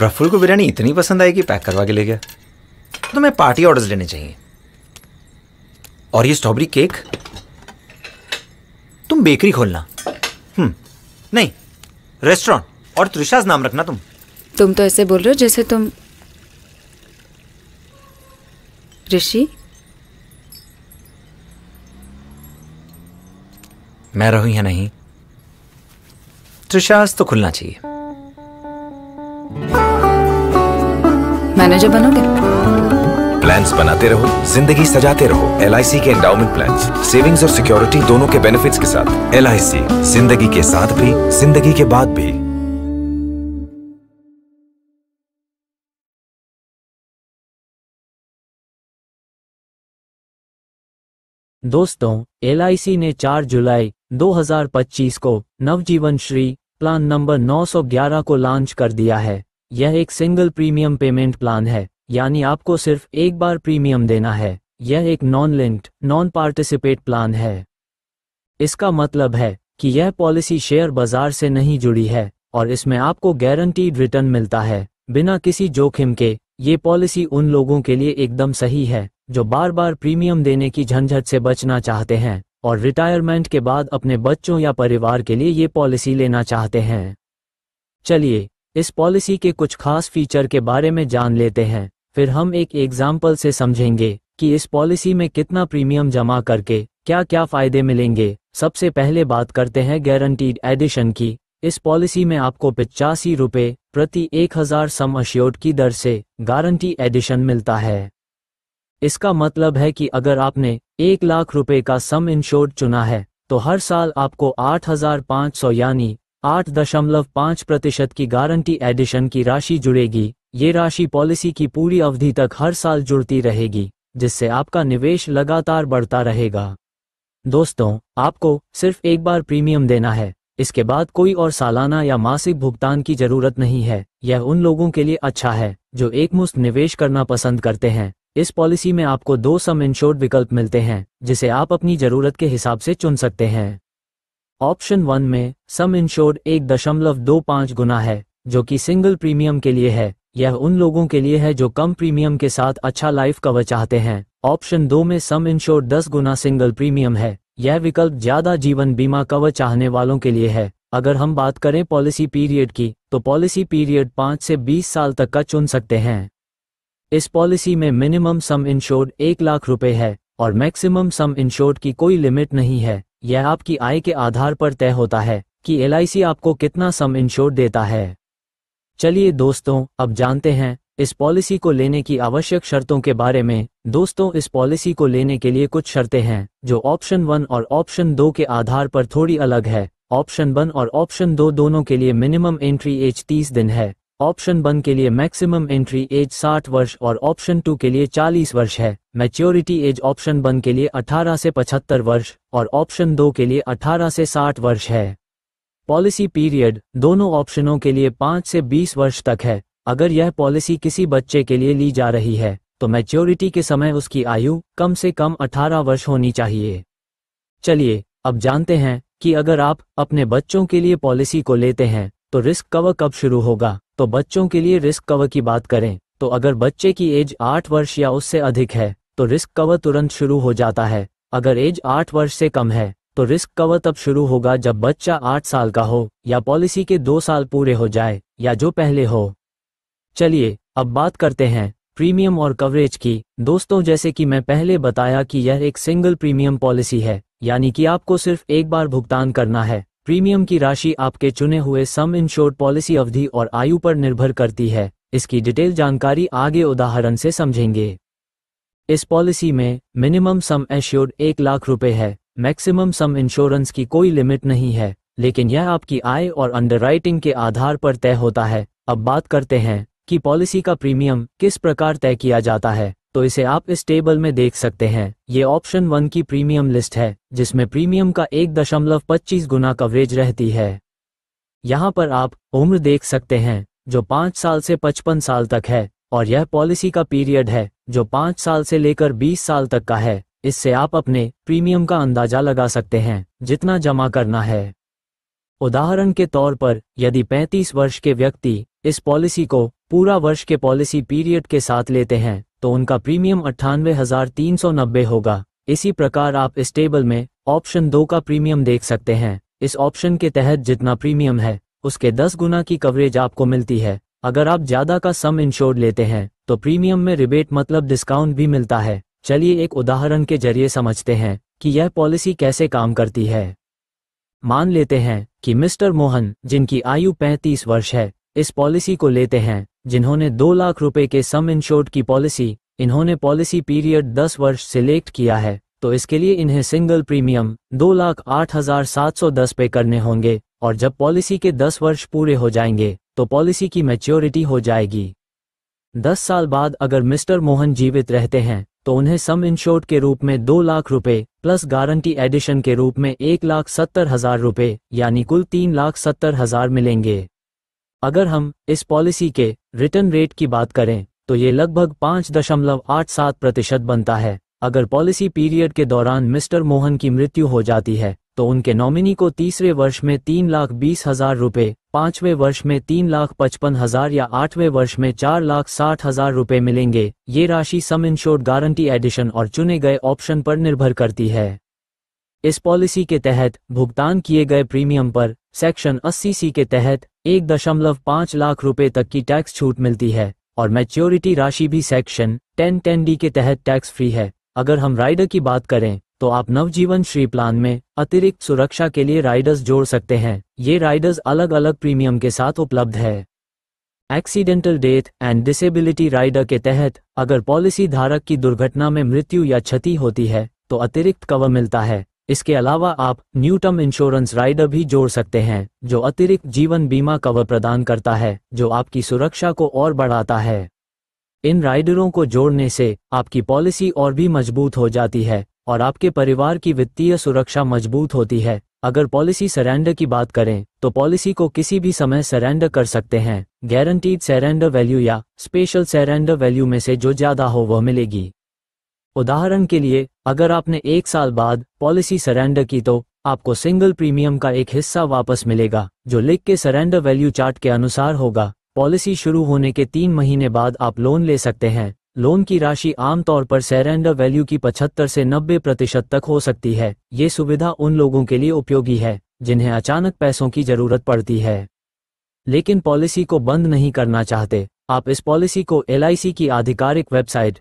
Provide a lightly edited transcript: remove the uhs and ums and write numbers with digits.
प्रफुल्ल को बिरयानी इतनी पसंद आई कि पैक करवा के ले गया। तुम्हें पार्टी ऑर्डर्स लेने चाहिए। और ये स्ट्रॉबेरी केक तुम बेकरी खोलना। नहीं, रेस्टोरेंट। और त्रिशाज नाम रखना। तुम तो ऐसे बोल रहे हो जैसे तुम ऋषि। मैं रहूं या नहीं, त्रिशाज तो खुलना चाहिए। मैनेजर बनोगे? प्लान्स बनाते रहो, जिंदगी सजाते रहो। LIC के एंडाउमेंट प्लान्स, सेविंग्स और सिक्योरिटी दोनों के बेनिफिट्स के साथ। LIC, जिंदगी के साथ भी, जिंदगी के बाद भी। दोस्तों, LIC ने 4 जुलाई 2025 को नवजीवन श्री प्लान नंबर 911 को लॉन्च कर दिया है। यह एक सिंगल प्रीमियम पेमेंट प्लान है, यानी आपको सिर्फ एक बार प्रीमियम देना है। यह एक non linked, non participate plan है। इसका मतलब है कि यह पॉलिसी शेयर बाजार से नहीं जुड़ी है और इसमें आपको गारंटीड रिटर्न मिलता है बिना किसी जोखिम के। ये पॉलिसी उन लोगों के लिए एकदम सही है जो बार बार प्रीमियम देने की झंझट से बचना चाहते हैं और रिटायरमेंट के बाद अपने बच्चों या परिवार के लिए ये पॉलिसी लेना चाहते हैं। चलिए इस पॉलिसी के कुछ खास फीचर के बारे में जान लेते हैं, फिर हम एक एग्जाम्पल से समझेंगे कि इस पॉलिसी में कितना प्रीमियम जमा करके क्या क्या फायदे मिलेंगे। सबसे पहले बात करते हैं गारंटीड एडिशन की। इस पॉलिसी में आपको 85 रुपये प्रति 1000 सम अश्योर्ड की दर से गारंटी एडिशन मिलता है। इसका मतलब है कि अगर आपने 1 लाख रुपए का सम इंश्योर्ड चुना है तो हर साल आपको 8500 यानी 8.5% की गारंटी एडिशन की राशि जुड़ेगी। ये राशि पॉलिसी की पूरी अवधि तक हर साल जुड़ती रहेगी, जिससे आपका निवेश लगातार बढ़ता रहेगा। दोस्तों, आपको सिर्फ एक बार प्रीमियम देना है, इसके बाद कोई और सालाना या मासिक भुगतान की जरूरत नहीं है। यह उन लोगों के लिए अच्छा है जो एकमुश्त निवेश करना पसंद करते हैं। इस पॉलिसी में आपको 2 सम इंश्योर्ड विकल्प मिलते हैं जिसे आप अपनी जरूरत के हिसाब से चुन सकते हैं। ऑप्शन 1 में सम इंश्योर्ड 1.25 गुना है, जो कि सिंगल प्रीमियम के लिए है। यह उन लोगों के लिए है जो कम प्रीमियम के साथ अच्छा लाइफ कवर चाहते हैं। ऑप्शन 2 में सम इंश्योर्ड 10 गुना सिंगल प्रीमियम है। यह विकल्प ज्यादा जीवन बीमा कवर चाहने वालों के लिए है। अगर हम बात करें पॉलिसी पीरियड की, तो पॉलिसी पीरियड 5 से 20 साल तक का चुन सकते हैं। इस पॉलिसी में मिनिमम सम इंश्योर्ड 1 लाख रुपए है और मैक्सिमम सम इंश्योर्ड की कोई लिमिट नहीं है। यह आपकी आय के आधार पर तय होता है कि LIC आपको कितना सम इंश्योर्ड देता है। चलिए दोस्तों, अब जानते हैं इस पॉलिसी को लेने की आवश्यक शर्तों के बारे में। दोस्तों, इस पॉलिसी को लेने के लिए कुछ शर्तें हैं जो ऑप्शन 1 और ऑप्शन 2 के आधार पर थोड़ी अलग है। ऑप्शन 1 और ऑप्शन 2 दोनों के लिए मिनिमम एंट्री एज 30 दिन है। ऑप्शन 1 के लिए मैक्सिमम एंट्री एज 60 वर्ष और ऑप्शन 2 के लिए 40 वर्ष है। मैच्योरिटी एज ऑप्शन 1 के लिए 18 से 75 वर्ष और ऑप्शन 2 के लिए 18 से 60 वर्ष है। पॉलिसी पीरियड दोनों ऑप्शनों के लिए 5 से 20 वर्ष तक है। अगर यह पॉलिसी किसी बच्चे के लिए ली जा रही है तो मैच्योरिटी के समय उसकी आयु कम से कम 18 वर्ष होनी चाहिए। चलिए अब जानते हैं कि अगर आप अपने बच्चों के लिए पॉलिसी को लेते हैं तो रिस्क कवर कब शुरू होगा। तो बच्चों के लिए रिस्क कवर की बात करें तो अगर बच्चे की एज 8 वर्ष या उससे अधिक है तो रिस्क कवर तुरंत शुरू हो जाता है। अगर एज 8 वर्ष से कम है तो रिस्क कवर तब शुरू होगा जब बच्चा 8 साल का हो या पॉलिसी के 2 साल पूरे हो जाए या जो पहले हो। चलिए अब बात करते हैं प्रीमियम और कवरेज की। दोस्तों, जैसे कि मैं पहले बताया कि यह एक सिंगल प्रीमियम पॉलिसी है, यानी कि आपको सिर्फ एक बार भुगतान करना है। प्रीमियम की राशि आपके चुने हुए सम इंश्योर्ड पॉलिसी अवधि और आयु पर निर्भर करती है। इसकी डिटेल जानकारी आगे उदाहरण से समझेंगे। इस पॉलिसी में मिनिमम सम एश्योर्ड 1 लाख रुपए है। मैक्सिमम सम इंश्योरेंस की कोई लिमिट नहीं है, लेकिन यह आपकी आय और अंडरराइटिंग के आधार पर तय होता है। अब बात करते हैं कि पॉलिसी का प्रीमियम किस प्रकार तय किया जाता है। तो इसे आप इस टेबल में देख सकते हैं। ये ऑप्शन 1 की प्रीमियम लिस्ट है, जिसमें प्रीमियम का 1.25 गुना कवरेज रहती है। यहाँ पर आप उम्र देख सकते हैं जो 5 साल से 55 साल तक है और यह पॉलिसी का पीरियड है जो 5 साल से लेकर 20 साल तक का है। इससे आप अपने प्रीमियम का अंदाजा लगा सकते हैं जितना जमा करना है। उदाहरण के तौर पर यदि 35 वर्ष के व्यक्ति इस पॉलिसी को पूरा वर्ष के पॉलिसी पीरियड के साथ लेते हैं तो उनका प्रीमियम 98,390 होगा। इसी प्रकार आप इस टेबल में ऑप्शन 2 का प्रीमियम देख सकते हैं। इस ऑप्शन के तहत जितना प्रीमियम है उसके 10 गुना की कवरेज आपको मिलती है। अगर आप ज्यादा का सम इंश्योर्ड लेते हैं तो प्रीमियम में रिबेट मतलब डिस्काउंट भी मिलता है। चलिए एक उदाहरण के जरिए समझते हैं कि यह पॉलिसी कैसे काम करती है। मान लेते हैं कि मिस्टर मोहन, जिनकी आयु 35 वर्ष है, इस पॉलिसी को लेते हैं, जिन्होंने 2 लाख रुपए के सम इंश्योर्ड की पॉलिसी, इन्होंने पॉलिसी पीरियड 10 वर्ष सिलेक्ट किया है, तो इसके लिए इन्हें सिंगल प्रीमियम 2,08,710 पे करने होंगे और जब पॉलिसी के 10 वर्ष पूरे हो जाएंगे तो पॉलिसी की मैच्योरिटी हो जाएगी। 10 साल बाद अगर मिस्टर मोहन जीवित रहते हैं तो उन्हें सम इंश्योर्ड के रूप में 2 लाख रुपए प्लस गारंटी एडिशन के रूप में 1,70,000 रुपए यानी कुल 3,70,000 मिलेंगे। अगर हम इस पॉलिसी के रिटर्न रेट की बात करें तो ये लगभग 5.87% बनता है। अगर पॉलिसी पीरियड के दौरान मिस्टर मोहन की मृत्यु हो जाती है तो उनके नॉमिनी को तीसरे वर्ष में 3,20,000 रुपए, 5वें वर्ष में 3,55,000 या 8वें वर्ष में 4,60,000 रुपए मिलेंगे। ये राशि सम इंश्योर्ड, गारंटी एडिशन और चुने गए ऑप्शन पर निर्भर करती है। इस पॉलिसी के तहत भुगतान किए गए प्रीमियम पर सेक्शन 80C के तहत 1.5 लाख रुपए तक की टैक्स छूट मिलती है और मैच्योरिटी राशि भी सेक्शन 1010D के तहत टैक्स फ्री है। अगर हम राइडर की बात करें तो आप नवजीवन श्री प्लान में अतिरिक्त सुरक्षा के लिए राइडर्स जोड़ सकते हैं। ये राइडर्स अलग अलग प्रीमियम के साथ उपलब्ध है। Accidental death and disability rider के तहत अगर पॉलिसी धारक की दुर्घटना में मृत्यु या क्षति होती है तो अतिरिक्त कवर मिलता है। इसके अलावा आप न्यू टर्म इंश्योरेंस राइडर भी जोड़ सकते हैं जो अतिरिक्त जीवन बीमा कवर प्रदान करता है, जो आपकी सुरक्षा को और बढ़ाता है। इन राइडरों को जोड़ने से आपकी पॉलिसी और भी मजबूत हो जाती है और आपके परिवार की वित्तीय सुरक्षा मजबूत होती है। अगर पॉलिसी सरेंडर की बात करें तो पॉलिसी को किसी भी समय सरेंडर कर सकते हैं। गारंटीड सरेंडर वैल्यू या स्पेशल सरेंडर वैल्यू में से जो ज्यादा हो वह मिलेगी। उदाहरण के लिए अगर आपने 1 साल बाद पॉलिसी सरेंडर की तो आपको सिंगल प्रीमियम का एक हिस्सा वापस मिलेगा जो लिख के सरेंडर वैल्यू चार्ट के अनुसार होगा। पॉलिसी शुरू होने के 3 महीने बाद आप लोन ले सकते हैं। लोन की राशि आमतौर पर सरेंडर वैल्यू की 75 से 90% तक हो सकती है। ये सुविधा उन लोगों के लिए उपयोगी है जिन्हें अचानक पैसों की जरूरत पड़ती है लेकिन पॉलिसी को बंद नहीं करना चाहते। आप इस पॉलिसी को LIC की आधिकारिक वेबसाइट